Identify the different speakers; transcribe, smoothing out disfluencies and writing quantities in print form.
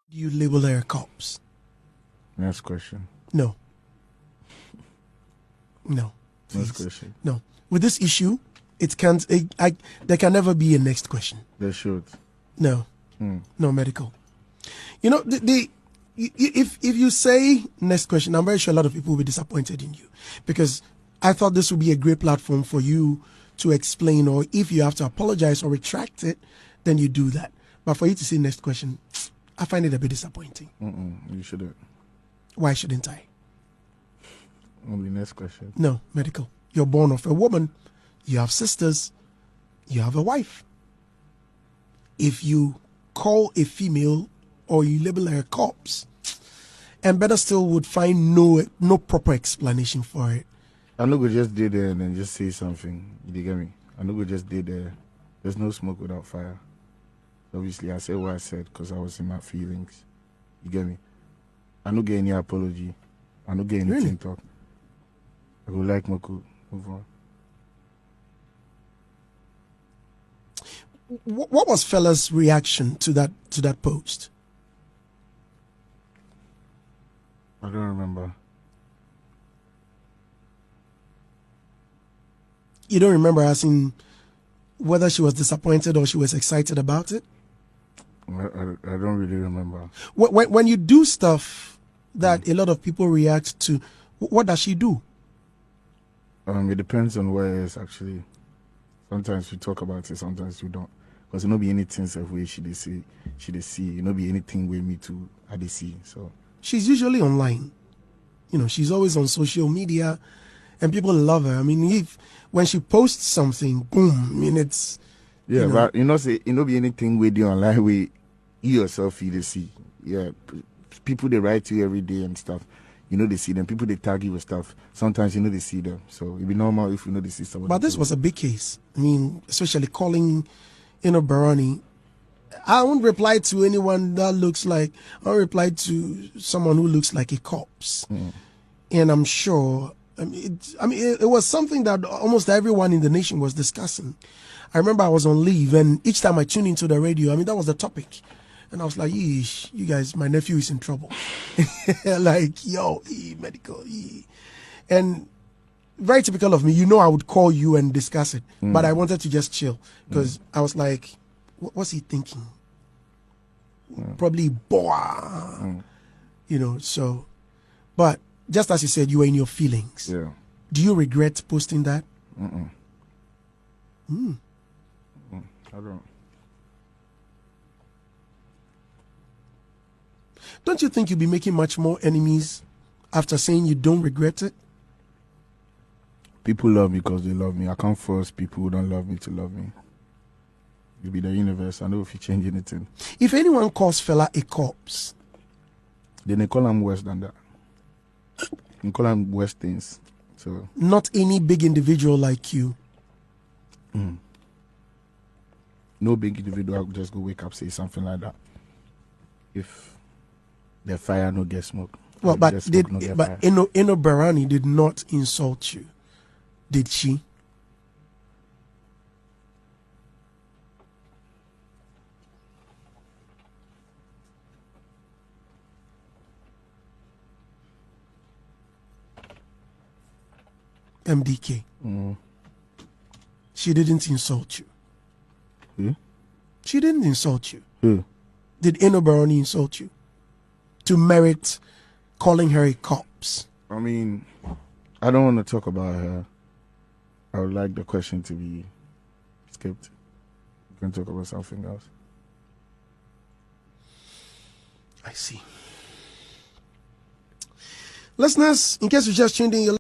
Speaker 1: Do you label her cops?
Speaker 2: Next question.
Speaker 1: No. No.
Speaker 2: Next
Speaker 1: Please.
Speaker 2: question.
Speaker 1: No. With this issue, there can never be a next question.
Speaker 2: There should.
Speaker 1: No. No medical. You know, if you say next question, I'm very sure a lot of people will be disappointed in you, because I thought this would be a great platform for you to explain, or if you have to apologize or retract it, then you do that. But for you to say next question, I find it a bit disappointing.
Speaker 2: You shouldn't.
Speaker 1: Why shouldn't I?
Speaker 2: Only next question.
Speaker 1: No, medical. You're born of a woman. You have sisters. You have a wife. If you call a female or you label her a corpse, and better still would find no proper explanation for it.
Speaker 2: I'm not going to just stay there and then just say something. You get me? I'm not going to just stay there. There's no smoke without fire. Obviously, I said what I said because I was in my feelings. You get me? I don't get any apology. I don't get anything talk. I go like Moku. Move on.
Speaker 1: What was Fella's reaction to that post?
Speaker 2: I don't remember.
Speaker 1: You don't remember asking whether she was disappointed or she was excited about it?
Speaker 2: I don't really remember.
Speaker 1: When you do stuff that a lot of people react to, what does she do?
Speaker 2: It depends on where it is, actually. Sometimes we talk about it, sometimes we don't. Because it not be anything self way she they see. It not be anything with me too I they see. So
Speaker 1: she's usually online. You know, she's always on social media and people love her. I mean, when she posts something, boom, I mean it's
Speaker 2: but say it not be anything with you online where you yourself you they see. Yeah. People they write to you every day and stuff. They see them. People they tag you with stuff. Sometimes they see them. So it'd be normal if they see someone.
Speaker 1: But this was a big case. I mean, especially calling barony. I won't reply to anyone that looks like. I'll reply to someone who looks like a corpse. And I'm sure. It was something that almost everyone in the nation was discussing. I remember I was on leave, and each time I tuned into the radio, that was the topic. And I was like, yeesh, you guys, my nephew is in trouble. Like, yo, medical. And very typical of me, I would call you and discuss it. But I wanted to just chill because I was like, what's he thinking? Probably boah. So. But just as you said, you were in your feelings.
Speaker 2: Yeah.
Speaker 1: Do you regret posting that?
Speaker 2: I don't.
Speaker 1: Don't you think you'll be making much more enemies after saying you don't regret it?
Speaker 2: People love me because they love me. I can't force people who don't love me to love me. It'll be the universe. I know if you change anything.
Speaker 1: If anyone calls Fella a corpse,
Speaker 2: then they call him worse than that. You call him worse things. So
Speaker 1: not any big individual like you.
Speaker 2: No big individual would just go wake up say something like that. If the fire no get smoke.
Speaker 1: Well, but Eno Barani did not insult you, did she? MDK. She didn't insult you. She didn't insult you. Did Eno Barani insult you to merit calling her a corpse?
Speaker 2: I don't want to talk about her. I would like the question to be skipped. We can talk about something else.
Speaker 1: I see. Listeners, in case you just tuned in,